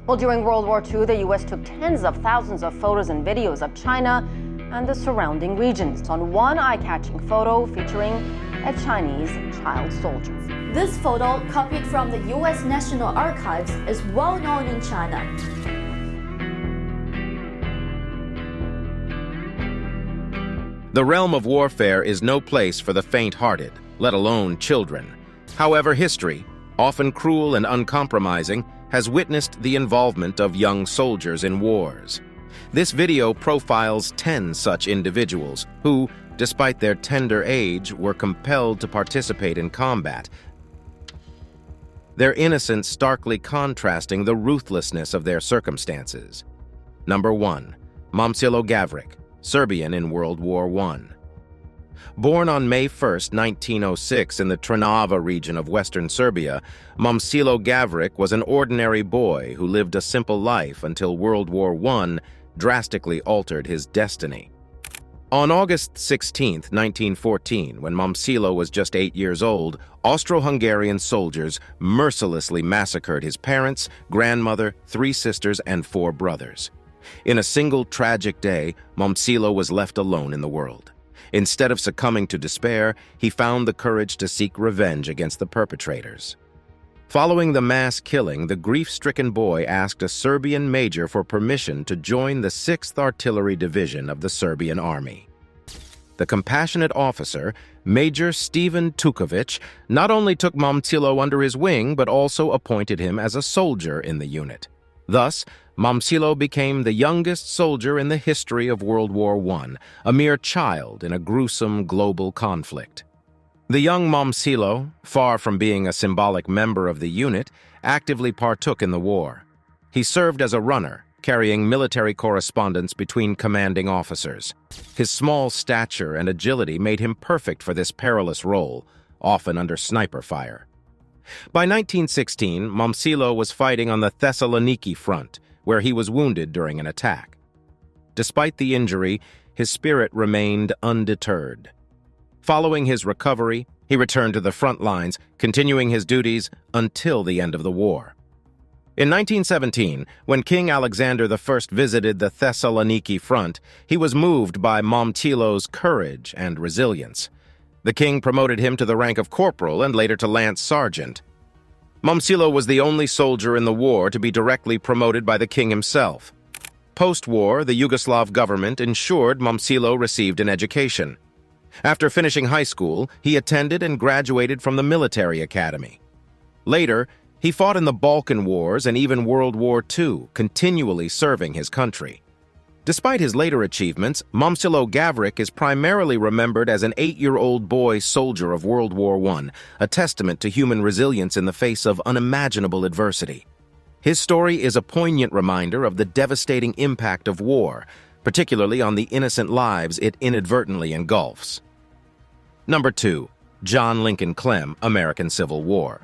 Well, during World War II, the U.S. took tens of thousands of photos and videos of China and the surrounding regions. On one eye-catching photo featuring a Chinese child soldier. This photo, copied from the U.S. National Archives, is well known in China. The realm of warfare is no place for the faint-hearted, let alone children. However, history, often cruel and uncompromising, has witnessed the involvement of young soldiers in wars. This video profiles 10 such individuals who, despite their tender age, were compelled to participate in combat, their innocence starkly contrasting the ruthlessness of their circumstances. Number 1. Momcilo Gavric, Serbian in World War I. Born on May 1, 1906 in the Trnava region of western Serbia, Momcilo Gavric was an ordinary boy who lived a simple life until World War I drastically altered his destiny. On August 16, 1914, when Momcilo was just 8 years old, Austro-Hungarian soldiers mercilessly massacred his parents, grandmother, 3 sisters, and 4 brothers. In a single tragic day, Momcilo was left alone in the world. Instead of succumbing to despair, he found the courage to seek revenge against the perpetrators. Following the mass killing, the grief-stricken boy asked a Serbian major for permission to join the 6th Artillery Division of the Serbian Army. The compassionate officer, Major Stevan Tukovic, not only took Momcilo under his wing, but also appointed him as a soldier in the unit. Thus, Momcilo became the youngest soldier in the history of World War I, a mere child in a gruesome global conflict. The young Momcilo, far from being a symbolic member of the unit, actively partook in the war. He served as a runner, carrying military correspondence between commanding officers. His small stature and agility made him perfect for this perilous role, often under sniper fire. By 1916, Momcilo was fighting on the Thessaloniki front, where he was wounded during an attack. Despite the injury, his spirit remained undeterred. Following his recovery, he returned to the front lines, continuing his duties until the end of the war. In 1917, when King Alexander I visited the Thessaloniki front, he was moved by Momcilo's courage and resilience. The king promoted him to the rank of corporal and later to lance sergeant. Momcilo was the only soldier in the war to be directly promoted by the king himself. Post-war, the Yugoslav government ensured Momcilo received an education. After finishing high school, he attended and graduated from the military academy. Later, he fought in the Balkan Wars and even World War II, continually serving his country. Despite his later achievements, Momcilo Gavric is primarily remembered as an 8-year-old boy soldier of World War I, a testament to human resilience in the face of unimaginable adversity. His story is a poignant reminder of the devastating impact of war, particularly on the innocent lives it inadvertently engulfs. Number 2. John Lincoln Clem, American Civil War.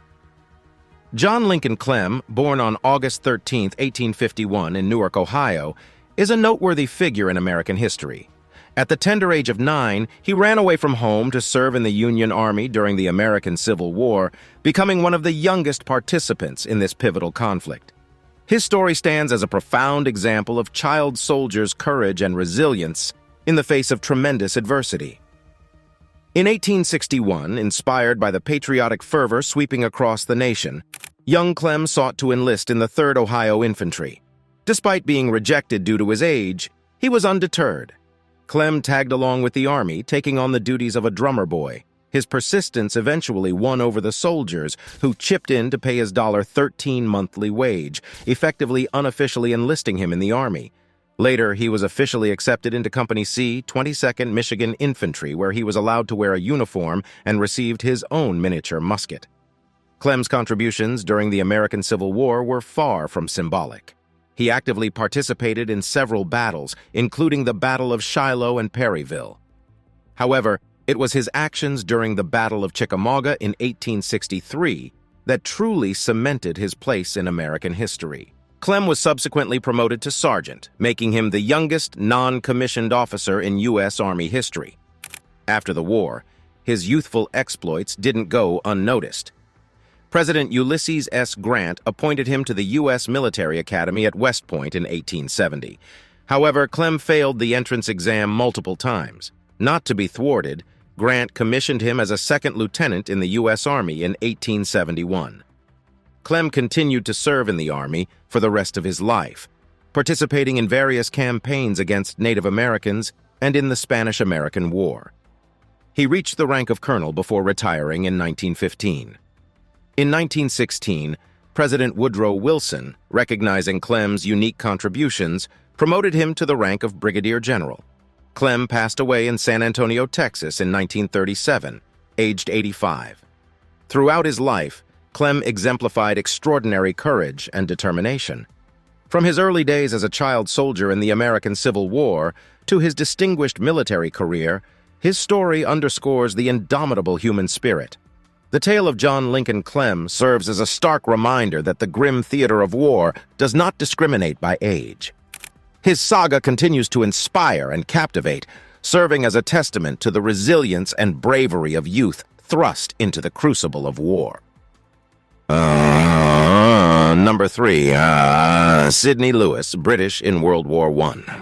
John Lincoln Clem, born on August 13, 1851 in Newark, Ohio, is a noteworthy figure in American history. At the tender age of 9, he ran away from home to serve in the Union Army during the American Civil War, becoming one of the youngest participants in this pivotal conflict. His story stands as a profound example of child soldiers' courage and resilience in the face of tremendous adversity. In 1861, inspired by the patriotic fervor sweeping across the nation, young Clem sought to enlist in the 3rd Ohio Infantry. Despite being rejected due to his age, he was undeterred. Clem tagged along with the Army, taking on the duties of a drummer boy. His persistence eventually won over the soldiers, who chipped in to pay his $13 monthly wage, effectively unofficially enlisting him in the Army. Later, he was officially accepted into Company C, 22nd Michigan Infantry, where he was allowed to wear a uniform and received his own miniature musket. Clem's contributions during the American Civil War were far from symbolic. He actively participated in several battles, including the Battle of Shiloh and Perryville. However, it was his actions during the Battle of Chickamauga in 1863 that truly cemented his place in American history. Clem was subsequently promoted to sergeant, making him the youngest non-commissioned officer in U.S. Army history. After the war, his youthful exploits didn't go unnoticed. President Ulysses S. Grant appointed him to the U.S. Military Academy at West Point in 1870. However, Clem failed the entrance exam multiple times. Not to be thwarted, Grant commissioned him as a second lieutenant in the U.S. Army in 1871. Clem continued to serve in the Army for the rest of his life, participating in various campaigns against Native Americans and in the Spanish-American War. He reached the rank of colonel before retiring in 1915. In 1916, President Woodrow Wilson, recognizing Clem's unique contributions, promoted him to the rank of brigadier general. Clem passed away in San Antonio, Texas in 1937, aged 85. Throughout his life, Clem exemplified extraordinary courage and determination. From his early days as a child soldier in the American Civil War to his distinguished military career, his story underscores the indomitable human spirit. The tale of John Lincoln Clem serves as a stark reminder that the grim theater of war does not discriminate by age. His saga continues to inspire and captivate, serving as a testament to the resilience and bravery of youth thrust into the crucible of war. Number 3. Sidney Lewis, British in World War I.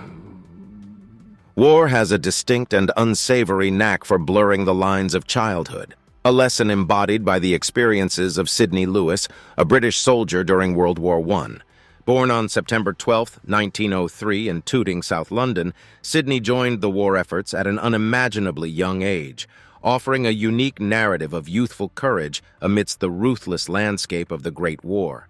War has a distinct and unsavory knack for blurring the lines of childhood, a lesson embodied by the experiences of Sidney Lewis, a British soldier during World War I. Born on September 12, 1903 in Tooting, South London, Sidney joined the war efforts at an unimaginably young age, offering a unique narrative of youthful courage amidst the ruthless landscape of the Great War.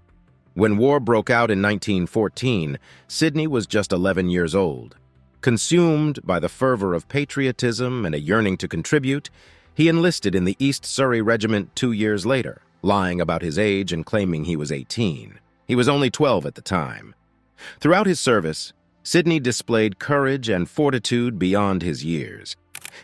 When war broke out in 1914, Sidney was just 11 years old. Consumed by the fervor of patriotism and a yearning to contribute, he enlisted in the East Surrey Regiment 2 years later, lying about his age and claiming he was 18. He was only 12 at the time. Throughout his service, Sidney displayed courage and fortitude beyond his years.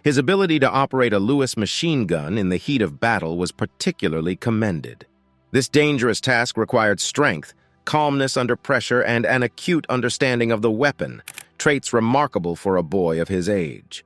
His ability to operate a Lewis machine gun in the heat of battle was particularly commended. This dangerous task required strength, calmness under pressure, and an acute understanding of the weapon, traits remarkable for a boy of his age.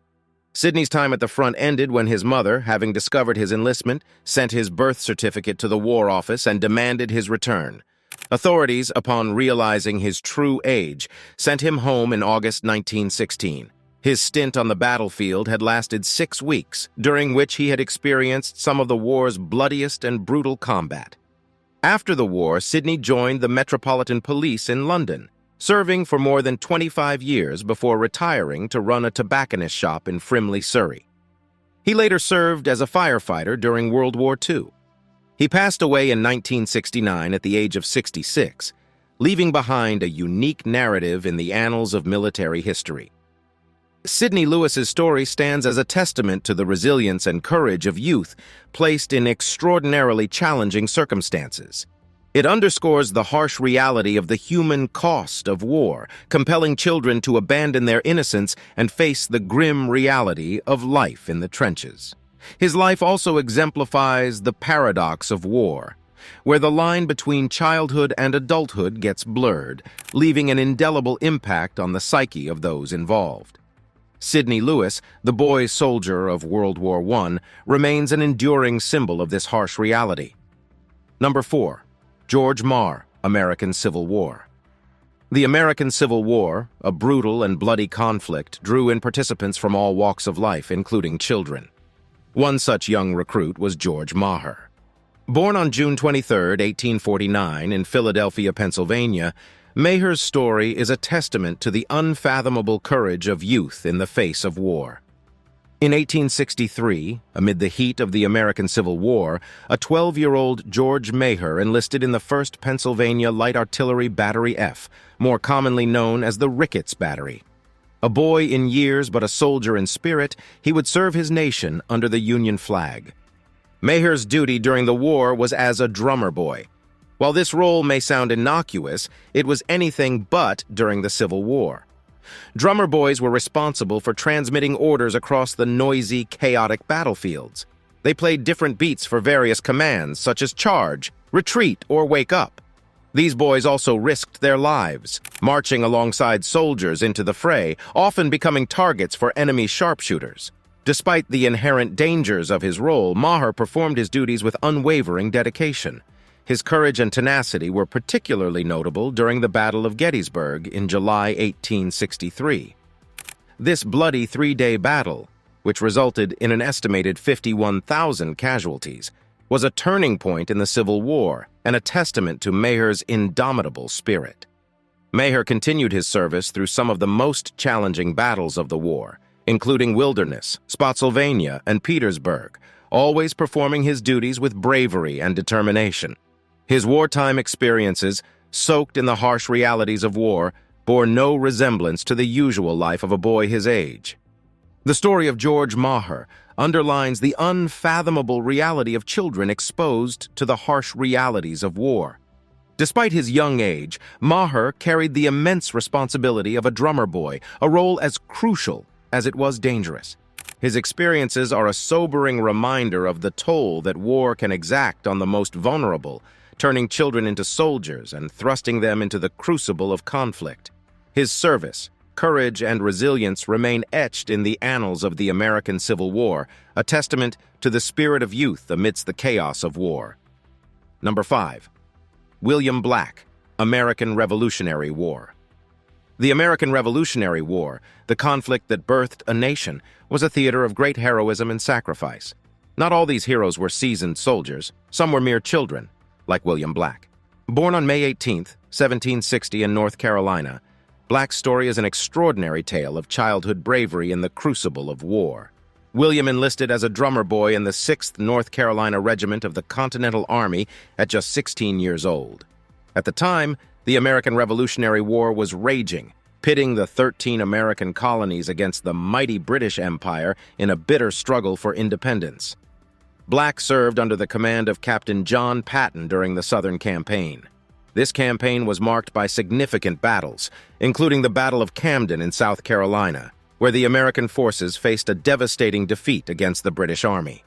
Sidney's time at the front ended when his mother, having discovered his enlistment, sent his birth certificate to the War Office and demanded his return. Authorities, upon realizing his true age, sent him home in August 1916. His stint on the battlefield had lasted 6 weeks, during which he had experienced some of the war's bloodiest and brutal combat. After the war, Sidney joined the Metropolitan Police in London, serving for more than 25 years before retiring to run a tobacconist shop in Frimley, Surrey. He later served as a firefighter during World War II. He passed away in 1969 at the age of 66, leaving behind a unique narrative in the annals of military history. Sidney Lewis's story stands as a testament to the resilience and courage of youth placed in extraordinarily challenging circumstances. It underscores the harsh reality of the human cost of war, compelling children to abandon their innocence and face the grim reality of life in the trenches. His life also exemplifies the paradox of war, where the line between childhood and adulthood gets blurred, leaving an indelible impact on the psyche of those involved. Sidney Lewis, the boy soldier of World War I, remains an enduring symbol of this harsh reality. Number 4. George Marr, American Civil War. The American Civil War, a brutal and bloody conflict, drew in participants from all walks of life, including children. One such young recruit was George Maher. Born on June 23, 1849, in Philadelphia, Pennsylvania, Maher's story is a testament to the unfathomable courage of youth in the face of war. In 1863, amid the heat of the American Civil War, a 12-year-old George Maher enlisted in the 1st Pennsylvania Light Artillery Battery F, more commonly known as the Ricketts Battery. A boy in years but a soldier in spirit, he would serve his nation under the Union flag. Maher's duty during the war was as a drummer boy. While this role may sound innocuous, it was anything but during the Civil War. Drummer boys were responsible for transmitting orders across the noisy, chaotic battlefields. They played different beats for various commands, such as charge, retreat, or wake up. These boys also risked their lives, marching alongside soldiers into the fray, often becoming targets for enemy sharpshooters. Despite the inherent dangers of his role, Maher performed his duties with unwavering dedication. His courage and tenacity were particularly notable during the Battle of Gettysburg in July 1863. This bloody three-day battle, which resulted in an estimated 51,000 casualties, was a turning point in the Civil War and a testament to Maher's indomitable spirit. Maher continued his service through some of the most challenging battles of the war, including Wilderness, Spotsylvania, and Petersburg, always performing his duties with bravery and determination. His wartime experiences, soaked in the harsh realities of war, bore no resemblance to the usual life of a boy his age. The story of George Maher underlines the unfathomable reality of children exposed to the harsh realities of war. Despite his young age, Maher carried the immense responsibility of a drummer boy, a role as crucial as it was dangerous. His experiences are a sobering reminder of the toll that war can exact on the most vulnerable, turning children into soldiers and thrusting them into the crucible of conflict. His service, courage, and resilience remain etched in the annals of the American Civil War, a testament to the spirit of youth amidst the chaos of war. Number 5. William Black, American Revolutionary War. The American Revolutionary War, the conflict that birthed a nation, was a theater of great heroism and sacrifice. Not all these heroes were seasoned soldiers. Some were mere children, like William Black. Born on May 18, 1760 in North Carolina, Black's story is an extraordinary tale of childhood bravery in the crucible of war. William enlisted as a drummer boy in the 6th North Carolina Regiment of the Continental Army at just 16 years old. At the time, the American Revolutionary War was raging, pitting the 13 American colonies against the mighty British Empire in a bitter struggle for independence. Black served under the command of Captain John Patton during the Southern Campaign. This campaign was marked by significant battles, including the Battle of Camden in South Carolina, where the American forces faced a devastating defeat against the British Army.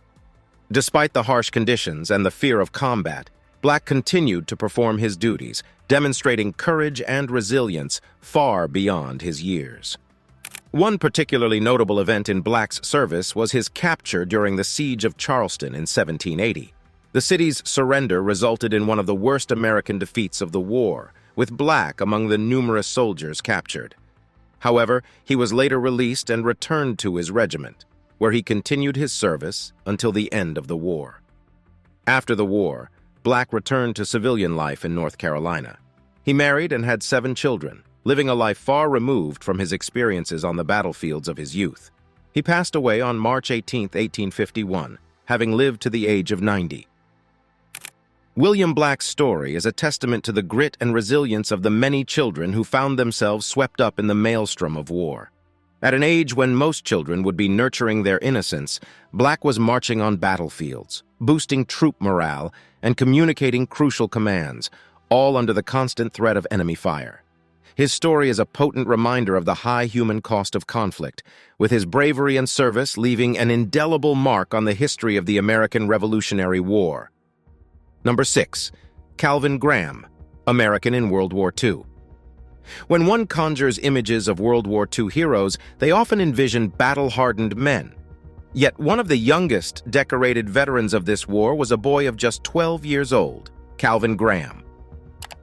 Despite the harsh conditions and the fear of combat, Black continued to perform his duties, demonstrating courage and resilience far beyond his years. One particularly notable event in Black's service was his capture during the Siege of Charleston in 1780. The city's surrender resulted in one of the worst American defeats of the war, with Black among the numerous soldiers captured. However, he was later released and returned to his regiment, where he continued his service until the end of the war. After the war, Black returned to civilian life in North Carolina. He married and had 7 children, living a life far removed from his experiences on the battlefields of his youth. He passed away on March 18, 1851, having lived to the age of 90. William Black's story is a testament to the grit and resilience of the many children who found themselves swept up in the maelstrom of war. At an age when most children would be nurturing their innocence, Black was marching on battlefields, boosting troop morale, and communicating crucial commands, all under the constant threat of enemy fire. His story is a potent reminder of the high human cost of conflict, with his bravery and service leaving an indelible mark on the history of the American Revolutionary War. Number 6. Calvin Graham, American in World War II. When one conjures images of World War II heroes, they often envision battle-hardened men. Yet one of the youngest decorated veterans of this war was a boy of just 12 years old, Calvin Graham.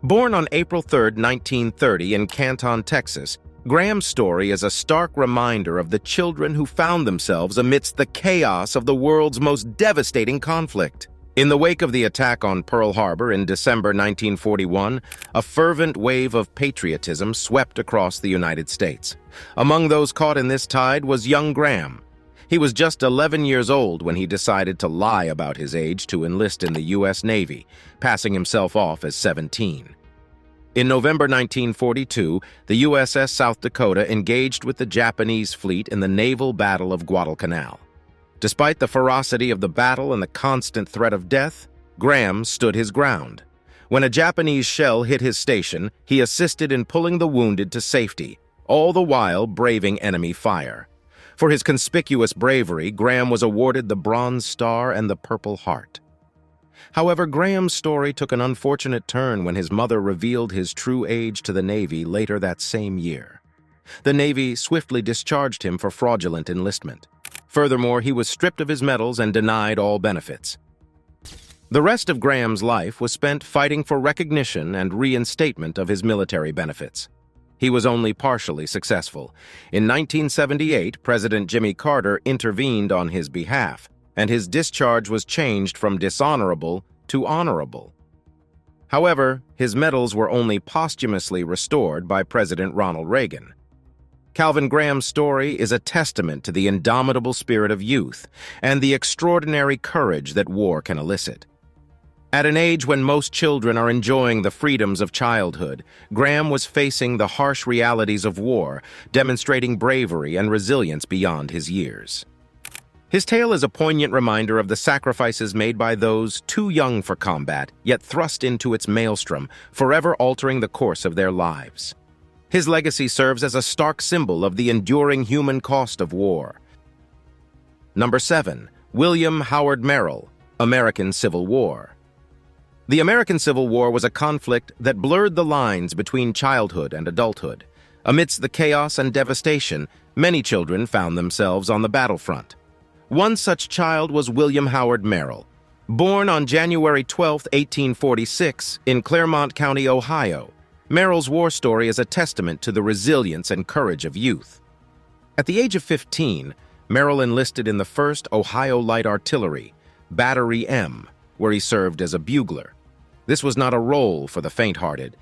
Born on April 3, 1930 in Canton, Texas, Graham's story is a stark reminder of the children who found themselves amidst the chaos of the world's most devastating conflict. In the wake of the attack on Pearl Harbor in December 1941, a fervent wave of patriotism swept across the United States. Among those caught in this tide was young Graham. He was just 11 years old when he decided to lie about his age to enlist in the U.S. Navy, passing himself off as 17. In November 1942, the USS South Dakota engaged with the Japanese fleet in the naval battle of Guadalcanal. Despite the ferocity of the battle and the constant threat of death, Graham stood his ground. When a Japanese shell hit his station, he assisted in pulling the wounded to safety, all the while braving enemy fire. For his conspicuous bravery, Graham was awarded the Bronze Star and the Purple Heart. However, Graham's story took an unfortunate turn when his mother revealed his true age to the Navy later that same year. The Navy swiftly discharged him for fraudulent enlistment. Furthermore, he was stripped of his medals and denied all benefits. The rest of Graham's life was spent fighting for recognition and reinstatement of his military benefits. He was only partially successful. In 1978, President Jimmy Carter intervened on his behalf, and his discharge was changed from dishonorable to honorable. However, his medals were only posthumously restored by President Ronald Reagan. Calvin Graham's story is a testament to the indomitable spirit of youth and the extraordinary courage that war can elicit. At an age when most children are enjoying the freedoms of childhood, Graham was facing the harsh realities of war, demonstrating bravery and resilience beyond his years. His tale is a poignant reminder of the sacrifices made by those too young for combat, yet thrust into its maelstrom, forever altering the course of their lives. His legacy serves as a stark symbol of the enduring human cost of war. Number 7. William Howard Merrill, American Civil War. The American Civil War was a conflict that blurred the lines between childhood and adulthood. Amidst the chaos and devastation, many children found themselves on the battlefront. One such child was William Howard Merrill. Born on January 12, 1846, in Claremont County, Ohio, Merrill's war story is a testament to the resilience and courage of youth. At the age of 15, Merrill enlisted in the 1st Ohio Light Artillery, Battery M, where he served as a bugler. This was not a role for the faint-hearted.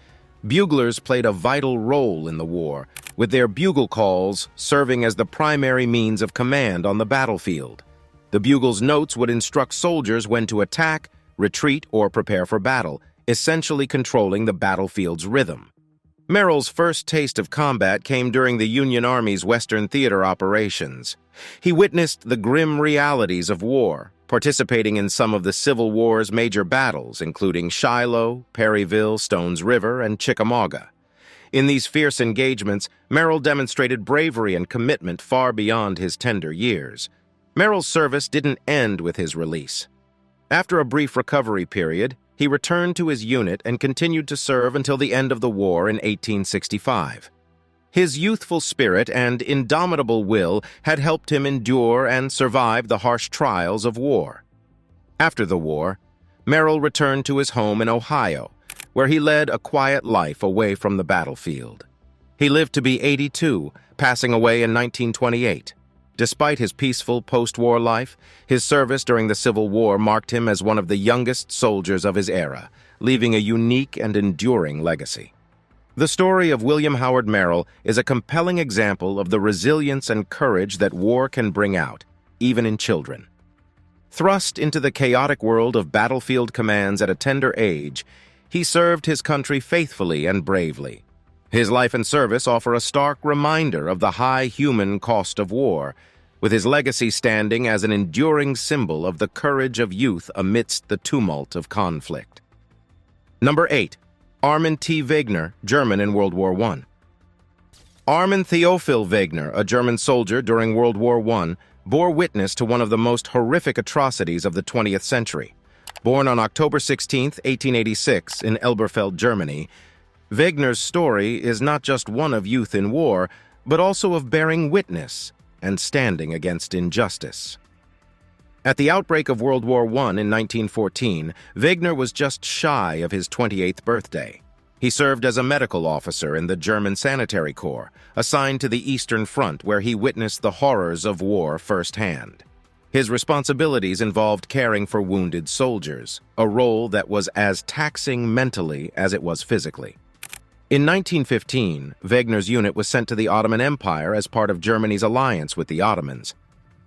Buglers played a vital role in the war, with their bugle calls serving as the primary means of command on the battlefield. The bugle's notes would instruct soldiers when to attack, retreat, or prepare for battle, essentially controlling the battlefield's rhythm. Merrill's first taste of combat came during the Union Army's Western Theater operations. He witnessed the grim realities of war, participating in some of the Civil War's major battles, including Shiloh, Perryville, Stones River, and Chickamauga. In these fierce engagements, Merrill demonstrated bravery and commitment far beyond his tender years. Merrill's service didn't end with his release. After a brief recovery period, he returned to his unit and continued to serve until the end of the war in 1865. His youthful spirit and indomitable will had helped him endure and survive the harsh trials of war. After the war, Merrill returned to his home in Ohio, where he led a quiet life away from the battlefield. He lived to be 82, passing away in 1928. Despite his peaceful post-war life, his service during the Civil War marked him as one of the youngest soldiers of his era, leaving a unique and enduring legacy. The story of William Howard Merrill is a compelling example of the resilience and courage that war can bring out, even in children. Thrust into the chaotic world of battlefield commands at a tender age, he served his country faithfully and bravely. His life and service offer a stark reminder of the high human cost of war, with his legacy standing as an enduring symbol of the courage of youth amidst the tumult of conflict. Number 8. Armin T. Wegener, German in World War I. Armin Theophil Wegener, a German soldier during World War I, bore witness to one of the most horrific atrocities of the 20th century. Born on October 16, 1886, in Elberfeld, Germany, Wegener's story is not just one of youth in war, but also of bearing witness and standing against injustice. At the outbreak of World War I in 1914, Wegener was just shy of his 28th birthday. He served as a medical officer in the German Sanitary Corps, assigned to the Eastern Front, where he witnessed the horrors of war firsthand. His responsibilities involved caring for wounded soldiers, a role that was as taxing mentally as it was physically. In 1915, Wegener's unit was sent to the Ottoman Empire as part of Germany's alliance with the Ottomans.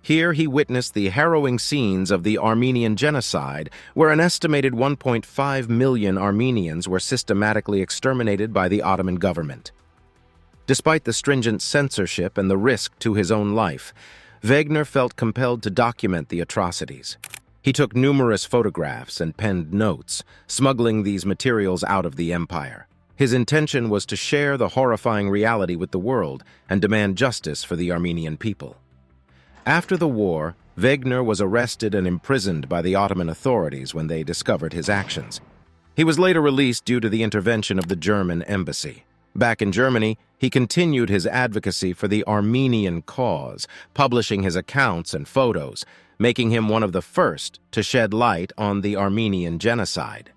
Here he witnessed the harrowing scenes of the Armenian genocide, where an estimated 1.5 million Armenians were systematically exterminated by the Ottoman government. Despite the stringent censorship and the risk to his own life, Wegener felt compelled to document the atrocities. He took numerous photographs and penned notes, smuggling these materials out of the empire. His intention was to share the horrifying reality with the world and demand justice for the Armenian people. After the war, Wegener was arrested and imprisoned by the Ottoman authorities when they discovered his actions. He was later released due to the intervention of the German embassy. Back in Germany, he continued his advocacy for the Armenian cause, publishing his accounts and photos, making him one of the first to shed light on the Armenian genocide.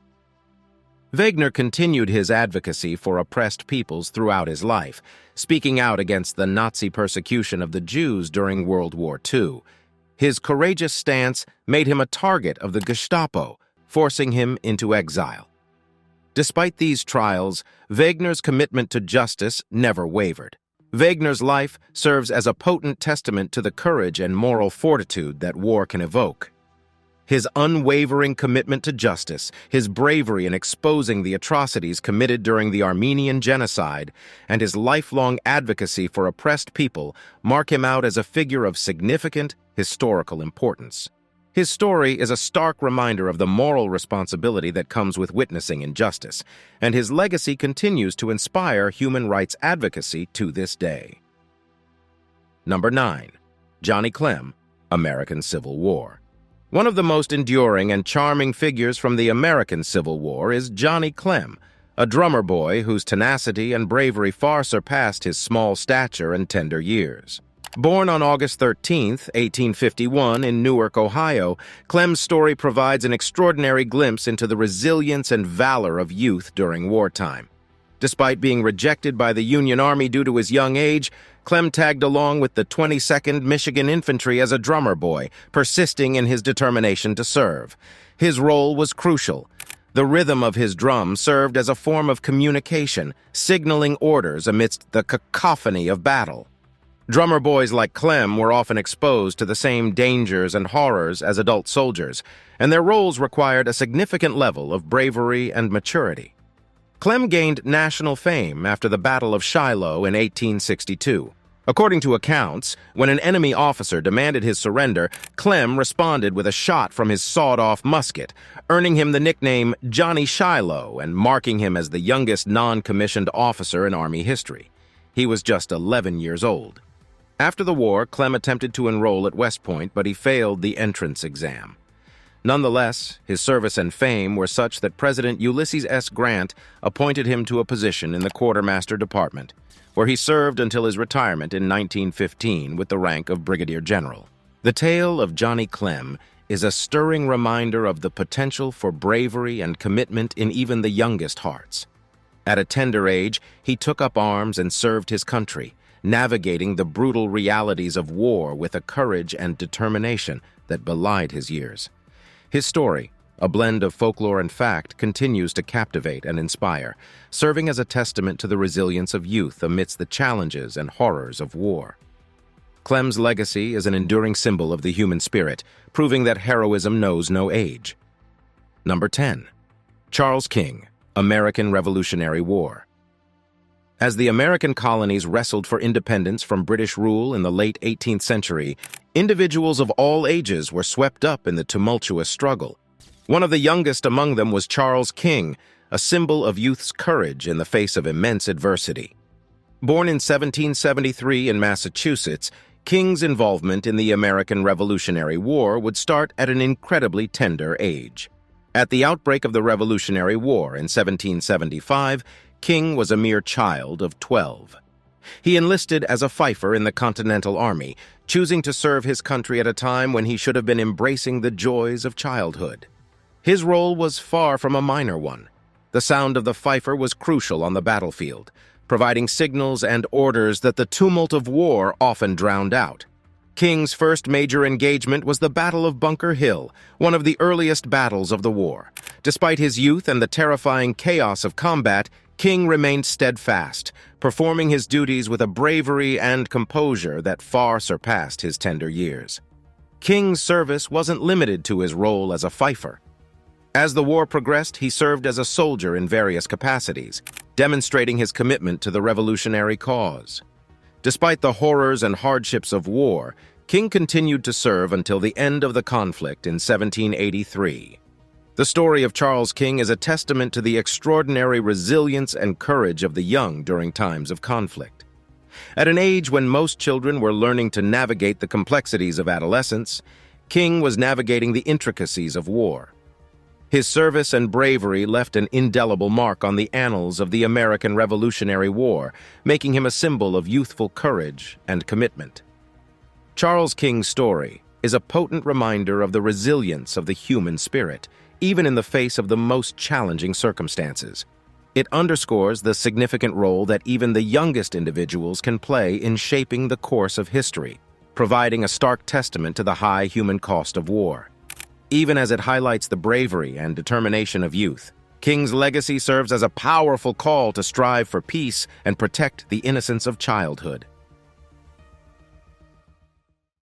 Wegener continued his advocacy for oppressed peoples throughout his life, speaking out against the Nazi persecution of the Jews during World War II. His courageous stance made him a target of the Gestapo, forcing him into exile. Despite these trials, Wegener's commitment to justice never wavered. Wegener's life serves as a potent testament to the courage and moral fortitude that war can evoke. His unwavering commitment to justice, his bravery in exposing the atrocities committed during the Armenian genocide, and his lifelong advocacy for oppressed people mark him out as a figure of significant historical importance. His story is a stark reminder of the moral responsibility that comes with witnessing injustice, and his legacy continues to inspire human rights advocacy to this day. Number 9. Johnny Clem, American Civil War. One of the most enduring and charming figures from the American Civil War is Johnny Clem, a drummer boy whose tenacity and bravery far surpassed his small stature and tender years. Born on August 13, 1851, in Newark, Ohio, Clem's story provides an extraordinary glimpse into the resilience and valor of youth during wartime. Despite being rejected by the Union Army due to his young age, Clem tagged along with the 22nd Michigan Infantry as a drummer boy, persisting in his determination to serve. His role was crucial. The rhythm of his drum served as a form of communication, signaling orders amidst the cacophony of battle. Drummer boys like Clem were often exposed to the same dangers and horrors as adult soldiers, and their roles required a significant level of bravery and maturity. Clem gained national fame after the Battle of Shiloh in 1862. According to accounts, when an enemy officer demanded his surrender, Clem responded with a shot from his sawed-off musket, earning him the nickname Johnny Shiloh and marking him as the youngest non-commissioned officer in Army history. He was just 11 years old. After the war, Clem attempted to enroll at West Point, but he failed the entrance exam. Nonetheless, his service and fame were such that President Ulysses S. Grant appointed him to a position in the Quartermaster Department, where he served until his retirement in 1915 with the rank of Brigadier General. The tale of Johnny Clem is a stirring reminder of the potential for bravery and commitment in even the youngest hearts. At a tender age, he took up arms and served his country, navigating the brutal realities of war with a courage and determination that belied his years. His story, a blend of folklore and fact, continues to captivate and inspire, serving as a testament to the resilience of youth amidst the challenges and horrors of war. Clem's legacy is an enduring symbol of the human spirit, proving that heroism knows no age. Number 10. Charles King, American Revolutionary War. As the American colonies wrestled for independence from British rule in the late 18th century, individuals of all ages were swept up in the tumultuous struggle. One of the youngest among them was Charles King, a symbol of youth's courage in the face of immense adversity. Born in 1773 in Massachusetts, King's involvement in the American Revolutionary War would start at an incredibly tender age. At the outbreak of the Revolutionary War in 1775, King was a mere child of 12. He enlisted as a fifer in the Continental Army, choosing to serve his country at a time when he should have been embracing the joys of childhood. His role was far from a minor one. The sound of the fifer was crucial on the battlefield, providing signals and orders that the tumult of war often drowned out. King's first major engagement was the Battle of Bunker Hill, one of the earliest battles of the war. Despite his youth and the terrifying chaos of combat, King remained steadfast, performing his duties with a bravery and composure that far surpassed his tender years. King's service wasn't limited to his role as a fifer. As the war progressed, he served as a soldier in various capacities, demonstrating his commitment to the revolutionary cause. Despite the horrors and hardships of war, King continued to serve until the end of the conflict in 1783. The story of Charles King is a testament to the extraordinary resilience and courage of the young during times of conflict. At an age when most children were learning to navigate the complexities of adolescence, King was navigating the intricacies of war. His service and bravery left an indelible mark on the annals of the American Revolutionary War, making him a symbol of youthful courage and commitment. Charles King's story, is a potent reminder of the resilience of the human spirit, even in the face of the most challenging circumstances. It underscores the significant role that even the youngest individuals can play in shaping the course of history, providing a stark testament to the high human cost of war. Even as it highlights the bravery and determination of youth, King's legacy serves as a powerful call to strive for peace and protect the innocence of childhood.